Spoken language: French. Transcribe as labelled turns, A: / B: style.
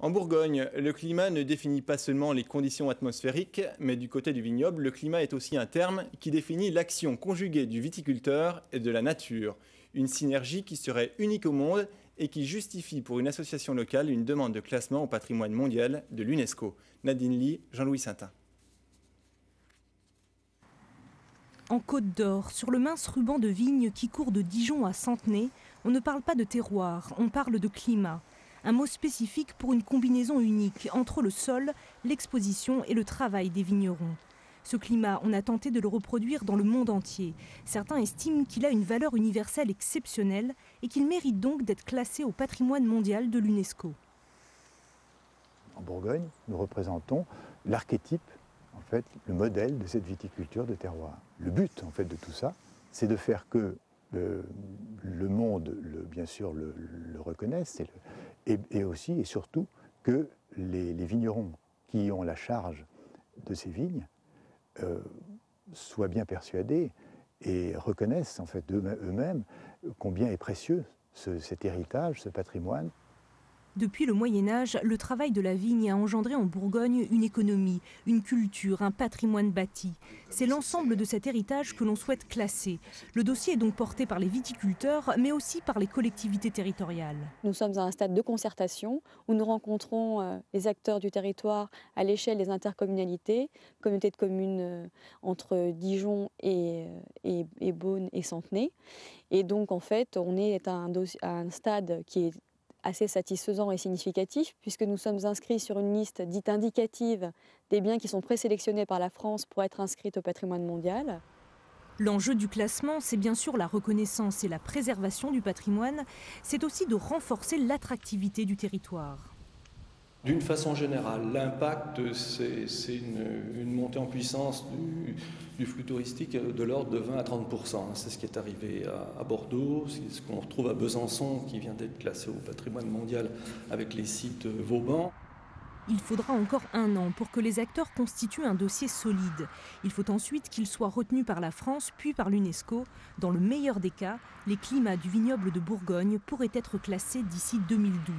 A: En Bourgogne, le climat ne définit pas seulement les conditions atmosphériques, mais du côté du vignoble, le climat est aussi un terme qui définit l'action conjuguée du viticulteur et de la nature. Une synergie qui serait unique au monde et qui justifie pour une association locale une demande de classement au patrimoine mondial de l'UNESCO. Nadine Lee, Jean-Louis Saintin.
B: En Côte d'Or, sur le mince ruban de vigne qui court de Dijon à Centenay, on ne parle pas de terroir, on parle de climat. Un mot spécifique pour une combinaison unique entre le sol, l'exposition et le travail des vignerons. Ce climat, on a tenté de le reproduire dans le monde entier. Certains estiment qu'il a une valeur universelle exceptionnelle et qu'il mérite donc d'être classé au patrimoine mondial de l'UNESCO.
C: En Bourgogne, nous représentons l'archétype, en fait, le modèle de cette viticulture de terroir. Le but, en fait, de tout ça, c'est de faire que le monde, bien sûr, le reconnaisse et aussi et surtout que les vignerons qui ont la charge de ces vignes soient bien persuadés et reconnaissent en fait eux-mêmes combien est précieux cet héritage, ce patrimoine.
B: Depuis le Moyen-Âge, le travail de la vigne a engendré en Bourgogne une économie, une culture, un patrimoine bâti. C'est l'ensemble de cet héritage que l'on souhaite classer. Le dossier est donc porté par les viticulteurs, mais aussi par les collectivités territoriales.
D: Nous sommes à un stade de concertation où nous rencontrons les acteurs du territoire à l'échelle des intercommunalités, communautés de communes entre Dijon et Beaune et Centenay. Et donc en fait, on est à un stade qui est assez satisfaisant et significatif, puisque nous sommes inscrits sur une liste dite indicative des biens qui sont présélectionnés par la France pour être inscrits au patrimoine mondial.
B: L'enjeu du classement, c'est bien sûr la reconnaissance et la préservation du patrimoine, c'est aussi de renforcer l'attractivité du territoire.
E: D'une façon générale, l'impact, c'est une montée en puissance du flux touristique de l'ordre de 20 à 30%. C'est ce qui est arrivé à Bordeaux, c'est ce qu'on retrouve à Besançon, qui vient d'être classé au patrimoine mondial avec les sites Vauban.
B: Il faudra encore 1 an pour que les acteurs constituent un dossier solide. Il faut ensuite qu'il soit retenu par la France puis par l'UNESCO. Dans le meilleur des cas, les climats du vignoble de Bourgogne pourraient être classés d'ici 2012.